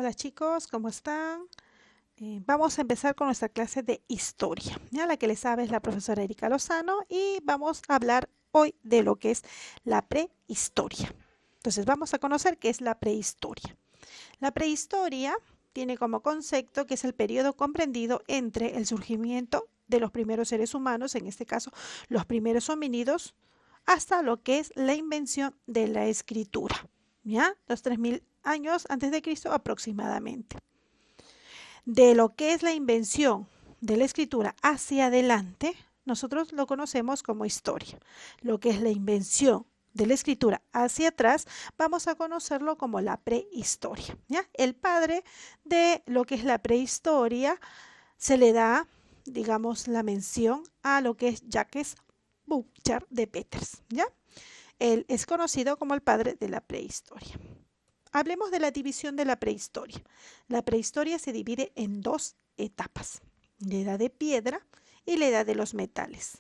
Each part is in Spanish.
Hola chicos, ¿cómo están? Vamos a empezar con nuestra clase de historia. Ya la que les sabe es la profesora Erika Lozano y vamos a hablar hoy de lo que es la prehistoria. Entonces vamos a conocer qué es la prehistoria. La prehistoria tiene como concepto que es el periodo comprendido entre el surgimiento de los primeros seres humanos, en este caso los primeros homínidos, hasta lo que es la invención de la escritura, ¿ya? Los 3000 años antes de Cristo aproximadamente. De lo que es la invención de la escritura hacia adelante, nosotros lo conocemos como historia. Lo que es la invención de la escritura hacia atrás, vamos a conocerlo como la prehistoria, ¿ya? El padre de lo que es la prehistoria se le da, digamos, la mención a lo que es Jacques Bouchard de Peters, ¿ya? Él es conocido como el padre de la prehistoria. Hablemos de la división de la prehistoria. La prehistoria se divide en dos etapas, la edad de piedra y la edad de los metales.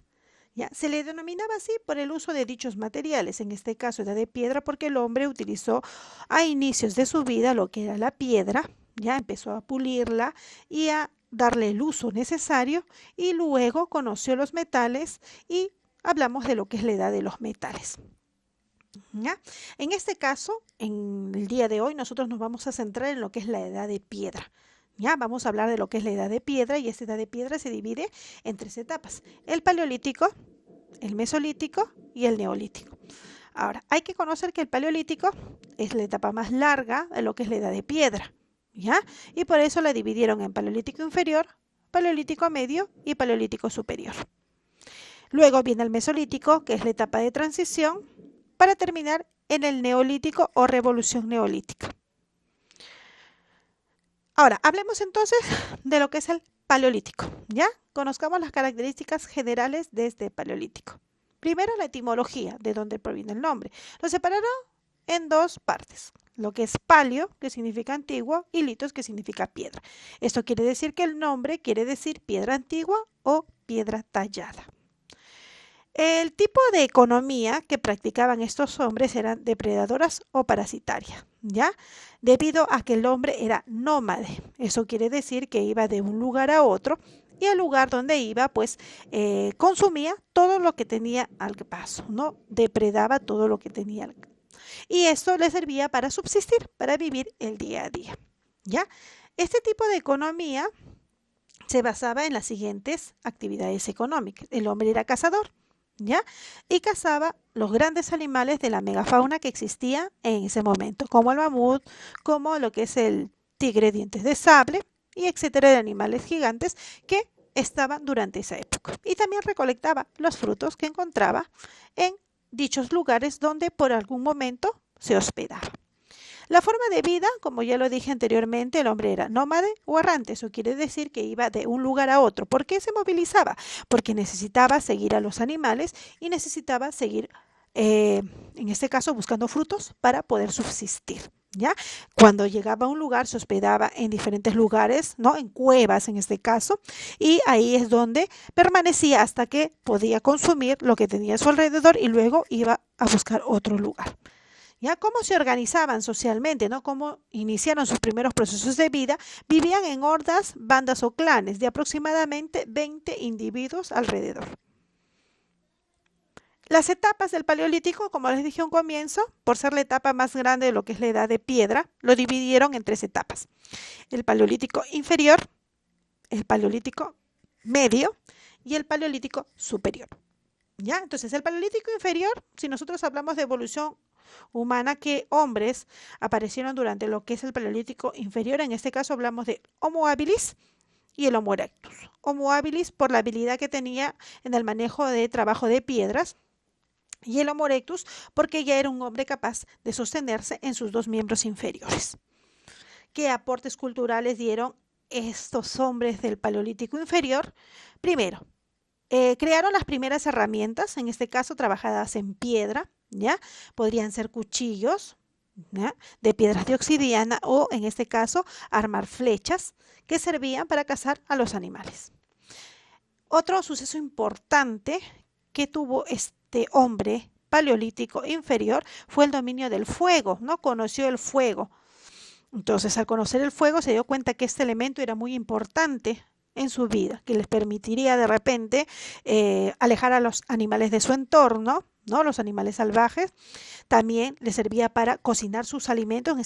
¿Ya? Se le denominaba así por el uso de dichos materiales, en este caso edad de piedra, porque el hombre utilizó a inicios de su vida lo que era la piedra, ya empezó a pulirla y a darle el uso necesario y luego conoció los metales y hablamos de lo que es la edad de los metales. ¿Ya? En este caso, en el día de hoy, nosotros nos vamos a centrar en lo que es la edad de piedra. ¿Ya? Vamos a hablar de lo que es la edad de piedra y esta edad de piedra se divide en tres etapas: el paleolítico, el mesolítico y el neolítico. Ahora, hay que conocer que el paleolítico es la etapa más larga de lo que es la edad de piedra, ¿ya? Y por eso la dividieron en paleolítico inferior, paleolítico medio y paleolítico superior. Luego viene el mesolítico, que es la etapa de transición, para terminar en el neolítico o revolución neolítica. Ahora, hablemos entonces de lo que es el paleolítico, ¿ya? Conozcamos las características generales de este paleolítico. Primero, la etimología, de dónde proviene el nombre. Lo separaron en dos partes, lo que es paleo, que significa antiguo, y litos, que significa piedra. Esto quiere decir que el nombre quiere decir piedra antigua o piedra tallada. El tipo de economía que practicaban estos hombres eran depredadoras o parasitarias, ¿ya? Debido a que el hombre era nómade. Eso quiere decir que iba de un lugar a otro y al lugar donde iba, pues consumía todo lo que tenía al paso, ¿no? Depredaba todo lo que tenía. Y esto le servía para subsistir, para vivir el día a día, ¿ya? Este tipo de economía se basaba en las siguientes actividades económicas. El hombre era cazador, ¿ya? Y cazaba los grandes animales de la megafauna que existía en ese momento, como el mamut, como lo que es el tigre dientes de sable, y etcétera, de animales gigantes que estaban durante esa época. Y también recolectaba los frutos que encontraba en dichos lugares donde por algún momento se hospedaba. La forma de vida, como ya lo dije anteriormente, el hombre era nómade o errante. Eso quiere decir que iba de un lugar a otro. ¿Por qué se movilizaba? Porque necesitaba seguir a los animales y necesitaba seguir, en este caso, buscando frutos para poder subsistir. ¿Ya? Cuando llegaba a un lugar, se hospedaba en diferentes lugares, ¿no? En cuevas en este caso, y ahí es donde permanecía hasta que podía consumir lo que tenía a su alrededor y luego iba a buscar otro lugar. ¿Ya? ¿Cómo se organizaban socialmente? ¿No? ¿Cómo iniciaron sus primeros procesos de vida? Vivían en hordas, bandas o clanes de aproximadamente 20 individuos alrededor. Las etapas del Paleolítico, como les dije a un comienzo, por ser la etapa más grande de lo que es la edad de piedra, lo dividieron en tres etapas: el Paleolítico inferior, el Paleolítico medio y el Paleolítico superior. ¿Ya? Entonces, el Paleolítico inferior, si nosotros hablamos de evolución humana, que hombres aparecieron durante lo que es el Paleolítico inferior, en este caso hablamos de Homo habilis y el Homo erectus. Homo habilis por la habilidad que tenía en el manejo de trabajo de piedras, y el Homo erectus porque ya era un hombre capaz de sostenerse en sus dos miembros inferiores. ¿Qué aportes culturales dieron estos hombres del Paleolítico inferior? Primero, crearon las primeras herramientas, en este caso trabajadas en piedra, ¿ya? Podrían ser cuchillos, ¿ya? De piedras de obsidiana, o en este caso armar flechas que servían para cazar a los animales. Otro suceso importante que tuvo este hombre paleolítico inferior fue el dominio del fuego, ¿no? Conoció el fuego. Entonces, al conocer el fuego, se dio cuenta que este elemento era muy importante en su vida, que les permitiría de repente alejar a los animales de su entorno, ¿no? Los animales salvajes. También le servía para cocinar sus alimentos,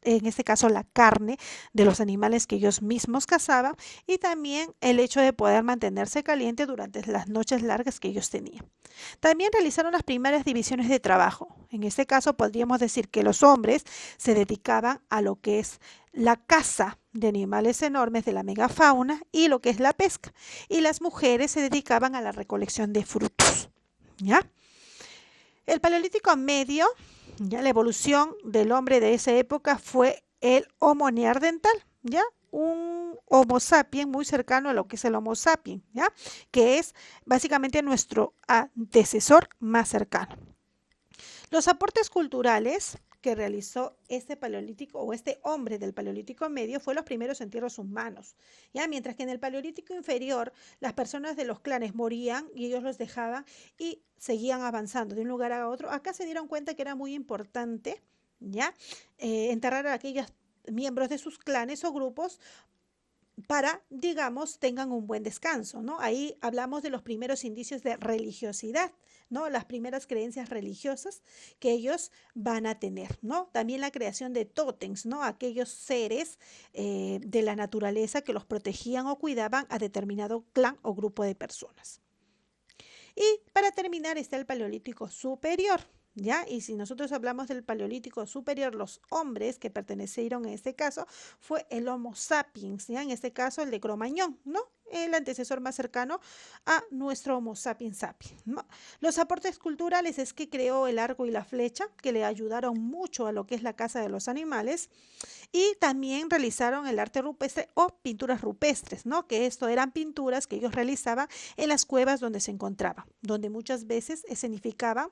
en este caso la carne de los animales que ellos mismos cazaban, y también el hecho de poder mantenerse caliente durante las noches largas que ellos tenían. También realizaron las primeras divisiones de trabajo. En este caso podríamos decir que los hombres se dedicaban a lo que es la caza de animales enormes de la megafauna y lo que es la pesca, y las mujeres se dedicaban a la recolección de frutos. ¿Ya? El Paleolítico Medio, ya la evolución del hombre de esa época fue el Homo neandertal, ¿ya? Un Homo sapiens muy cercano a lo que es el Homo sapiens, ¿ya? Que es básicamente nuestro antecesor más cercano. Los aportes culturales que realizó este paleolítico o este hombre del paleolítico medio fue los primeros entierros humanos, ¿ya? Mientras que en el paleolítico inferior las personas de los clanes morían y ellos los dejaban y seguían avanzando de un lugar a otro. Acá se dieron cuenta que era muy importante, ¿ya? Enterrar a aquellos miembros de sus clanes o grupos para, digamos, tengan un buen descanso, ¿no? Ahí hablamos de los primeros indicios de religiosidad, ¿no? Las primeras creencias religiosas que ellos van a tener, ¿no? También la creación de tótems, ¿no? Aquellos seres de la naturaleza que los protegían o cuidaban a determinado clan o grupo de personas. Y para terminar está el Paleolítico Superior, ¿ya? Y si nosotros hablamos del Paleolítico Superior, los hombres que pertenecieron en este caso fue el Homo sapiens, ¿ya? En este caso el de Cromañón, ¿no? El antecesor más cercano a nuestro Homo sapiens sapiens, ¿no? Los aportes culturales es que creó el arco y la flecha, que le ayudaron mucho a lo que es la caza de los animales, y también realizaron el arte rupestre o pinturas rupestres, ¿no? Que esto eran pinturas que ellos realizaban en las cuevas donde se encontraban, donde muchas veces escenificaban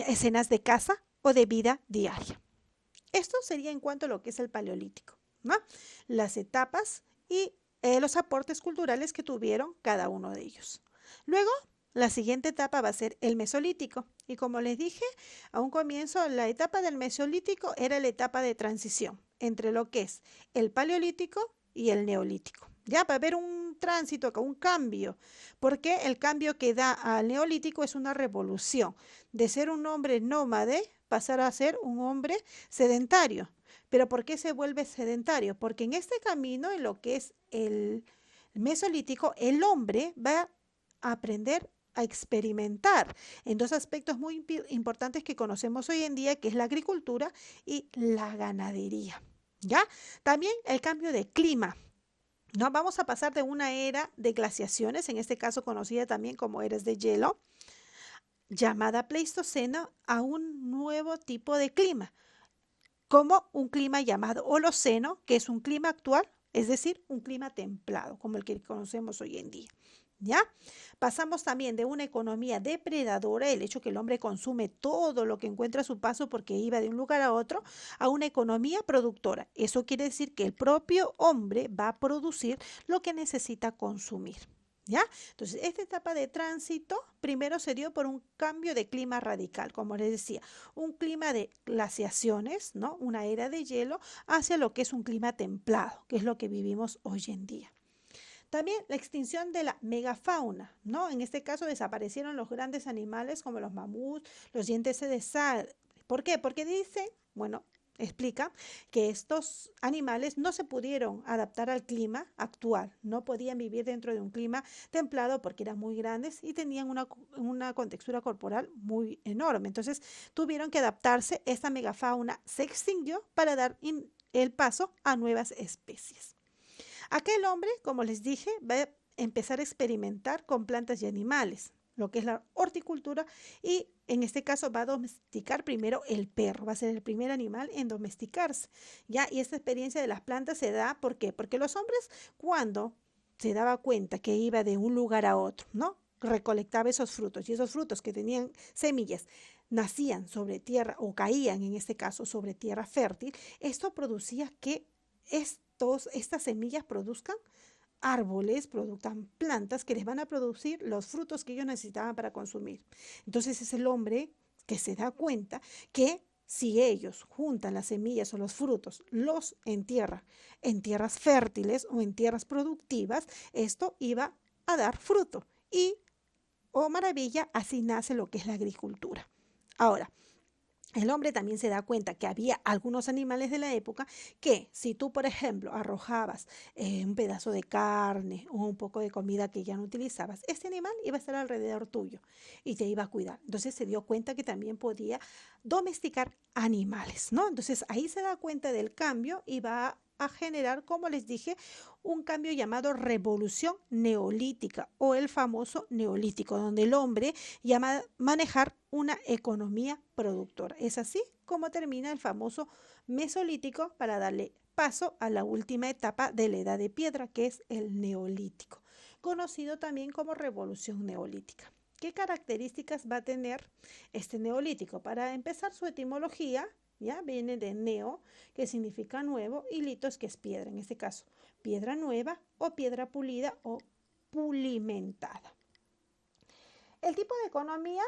escenas de caza o de vida diaria. Esto sería en cuanto a lo que es el paleolítico, ¿no? Las etapas y los aportes culturales que tuvieron cada uno de ellos. Luego, la siguiente etapa va a ser el mesolítico. Y como les dije a un comienzo, la etapa del mesolítico era la etapa de transición entre lo que es el paleolítico y el neolítico. Ya va a haber un tránsito acá, un cambio, porque el cambio que da al neolítico es una revolución, de ser un hombre nómade pasar a ser un hombre sedentario. ¿Pero por qué se vuelve sedentario? Porque en este camino, en lo que es el mesolítico, el hombre va a aprender a experimentar en dos aspectos muy importantes que conocemos hoy en día, que es la agricultura y la ganadería. ¿Ya? También el cambio de clima. ¿No? Vamos a pasar de una era de glaciaciones, en este caso conocida también como eras de hielo, llamada Pleistoceno, a un nuevo tipo de clima, como un clima llamado Holoceno, que es un clima actual, es decir, un clima templado, como el que conocemos hoy en día. ¿Ya? Pasamos también de una economía depredadora, el hecho que el hombre consume todo lo que encuentra a su paso porque iba de un lugar a otro, a una economía productora. Eso quiere decir que el propio hombre va a producir lo que necesita consumir. ¿Ya? Entonces, esta etapa de tránsito primero se dio por un cambio de clima radical, como les decía, un clima de glaciaciones, ¿no? Una era de hielo, hacia lo que es un clima templado, que es lo que vivimos hoy en día. También la extinción de la megafauna, ¿no? En este caso desaparecieron los grandes animales como los mamuts, los dientes de sal. ¿Por qué? Porque dice, bueno, explica que estos animales no se pudieron adaptar al clima actual, no podían vivir dentro de un clima templado porque eran muy grandes y tenían una contextura corporal muy enorme. Entonces tuvieron que adaptarse, esta megafauna se extinguió para dar el paso a nuevas especies. Aquel hombre, como les dije, va a empezar a experimentar con plantas y animales, lo que es la horticultura, y en este caso va a domesticar primero el perro, va a ser el primer animal en domesticarse, ¿ya? Y esta experiencia de las plantas se da, ¿por qué? Porque los hombres cuando se daba cuenta que iba de un lugar a otro, ¿no? Recolectaba esos frutos y esos frutos que tenían semillas nacían sobre tierra o caían en este caso sobre tierra fértil, esto producía que estas semillas produzcan árboles, produzcan plantas que les van a producir los frutos que ellos necesitaban para consumir. Entonces es el hombre que se da cuenta que si ellos juntan las semillas o los frutos, los entierran en tierras fértiles o en tierras productivas, esto iba a dar fruto. Y, oh maravilla, así nace lo que es la agricultura. Ahora, el hombre también se da cuenta que había algunos animales de la época que si tú, por ejemplo, arrojabas un pedazo de carne o un poco de comida que ya no utilizabas, este animal iba a estar alrededor tuyo y te iba a cuidar. Entonces se dio cuenta que también podía domesticar animales, ¿no? Entonces ahí se da cuenta del cambio y va a generar, como les dije, un cambio llamado revolución neolítica o el famoso neolítico, donde el hombre llama a manejar una economía productora. Es así como termina el famoso mesolítico para darle paso a la última etapa de la edad de piedra, que es el neolítico, conocido también como revolución neolítica. ¿Qué características va a tener este neolítico? Para empezar, su etimología ya viene de neo, que significa nuevo, y litos, que es piedra, en este caso, piedra nueva o piedra pulida o pulimentada. El tipo de economía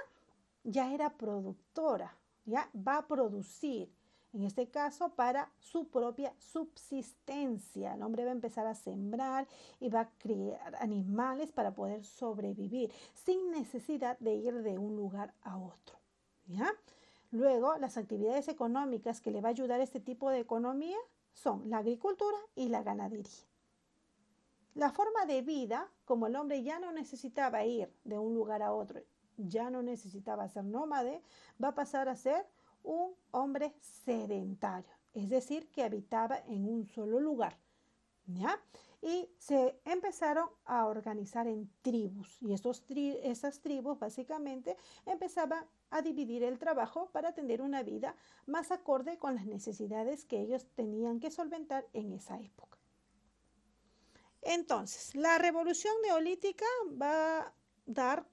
ya era productora, ya va a producir, en este caso para su propia subsistencia. El hombre va a empezar a sembrar y va a criar animales para poder sobrevivir sin necesidad de ir de un lugar a otro, ¿ya? Luego, las actividades económicas que le va a ayudar a este tipo de economía son la agricultura y la ganadería. La forma de vida, como el hombre ya no necesitaba ir de un lugar a otro, ya no necesitaba ser nómade, va a pasar a ser un hombre sedentario, es decir, que habitaba en un solo lugar, ¿ya? Y se empezaron a organizar en tribus y esas tribus básicamente empezaban a dividir el trabajo para tener una vida más acorde con las necesidades que ellos tenían que solventar en esa época. Entonces, la revolución neolítica va a dar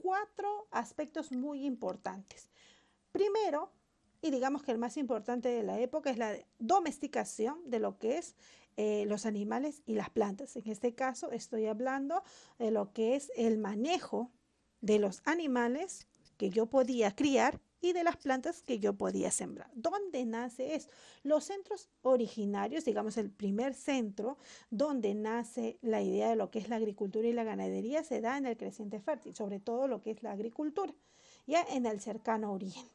4 aspectos muy importantes. Primero, y digamos que el más importante de la época, es la domesticación de lo que es los animales y las plantas. En este caso estoy hablando de lo que es el manejo de los animales que yo podía criar y de las plantas que yo podía sembrar. ¿Dónde nace eso? Los centros originarios, digamos el primer centro donde nace la idea de lo que es la agricultura y la ganadería, se da en el creciente fértil, sobre todo lo que es la agricultura, ya en el cercano oriente.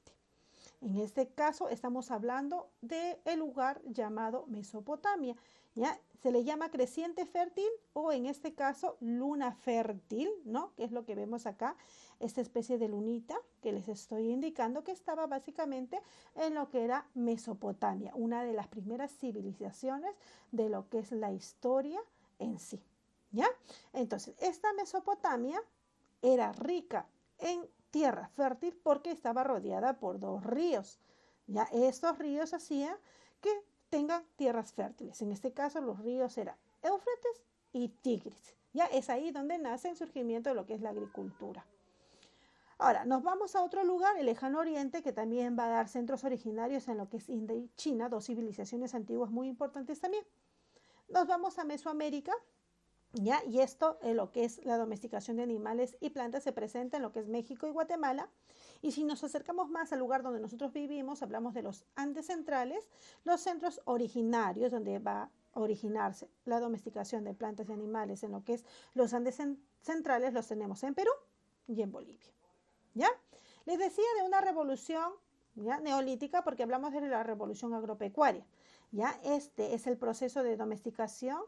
En este caso estamos hablando del lugar llamado Mesopotamia, ¿ya? Se le llama creciente fértil o en este caso luna fértil, ¿no? Que es lo que vemos acá, esta especie de lunita que les estoy indicando que estaba básicamente en lo que era Mesopotamia, una de las primeras civilizaciones de lo que es la historia en sí, ¿ya? Entonces, esta Mesopotamia era rica en tierra fértil porque estaba rodeada por 2 ríos. Ya estos ríos hacían que tengan tierras fértiles. En este caso los ríos eran Éufrates y Tigris. Ya es ahí donde nace el surgimiento de lo que es la agricultura. Ahora, nos vamos a otro lugar, el lejano oriente, que también va a dar centros originarios en lo que es India y China, 2 civilizaciones antiguas muy importantes también. Nos vamos a Mesoamérica, ¿ya? Y esto, lo que es la domesticación de animales y plantas, se presenta en lo que es México y Guatemala. Y si nos acercamos más al lugar donde nosotros vivimos, hablamos de los Andes centrales, los centros originarios donde va a originarse la domesticación de plantas y animales en lo que es los Andes centrales, los tenemos en Perú y en Bolivia, ¿ya? Les decía de una revolución, ¿ya?, neolítica, porque hablamos de la revolución agropecuaria, ¿ya? Este es el proceso de domesticación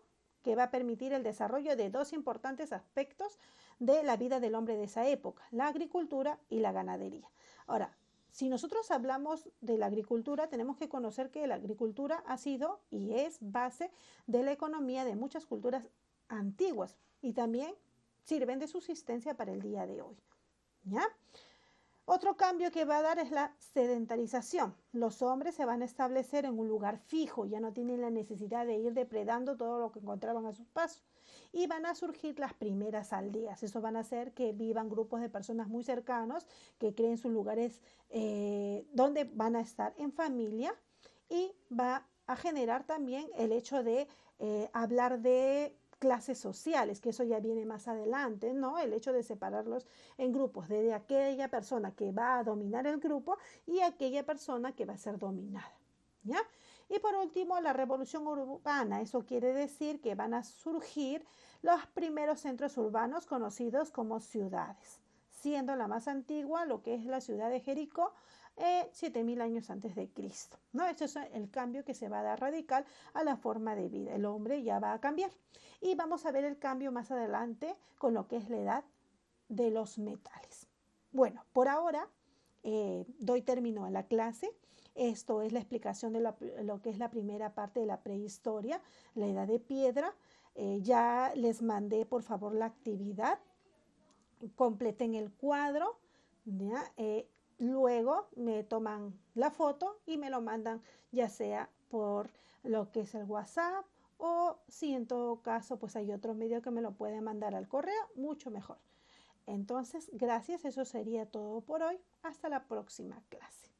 que va a permitir el desarrollo de 2 importantes aspectos de la vida del hombre de esa época, la agricultura y la ganadería. Ahora, si nosotros hablamos de la agricultura, tenemos que conocer que la agricultura ha sido y es base de la economía de muchas culturas antiguas y también sirven de subsistencia para el día de hoy, ¿ya? Otro cambio que va a dar es la sedentarización. Los hombres se van a establecer en un lugar fijo, ya no tienen la necesidad de ir depredando todo lo que encontraban a sus pasos. Y van a surgir las primeras aldeas. Eso van a hacer que vivan grupos de personas muy cercanos, que creen sus lugares donde van a estar en familia, y va a generar también el hecho de hablar de clases sociales, que eso ya viene más adelante, ¿no? El hecho de separarlos en grupos, de aquella persona que va a dominar el grupo y aquella persona que va a ser dominada, ¿ya? Y por último, la revolución urbana. Eso quiere decir que van a surgir los primeros centros urbanos conocidos como ciudades, siendo la más antigua lo que es la ciudad de Jericó, 7000 años antes de Cristo, ¿no? Este es el cambio que se va a dar radical a la forma de vida. El hombre ya va a cambiar. Y vamos a ver el cambio más adelante con lo que es la edad de los metales. Bueno, por ahora doy término a la clase. Esto es la explicación de lo que es la primera parte de la prehistoria, la edad de piedra. Ya les mandé, por favor, la actividad. Completen el cuadro, ¿ya? Luego me toman la foto y me lo mandan ya sea por lo que es el WhatsApp o si en todo caso pues hay otro medio que me lo puede mandar al correo, mucho mejor. Entonces, gracias, eso sería todo por hoy. Hasta la próxima clase.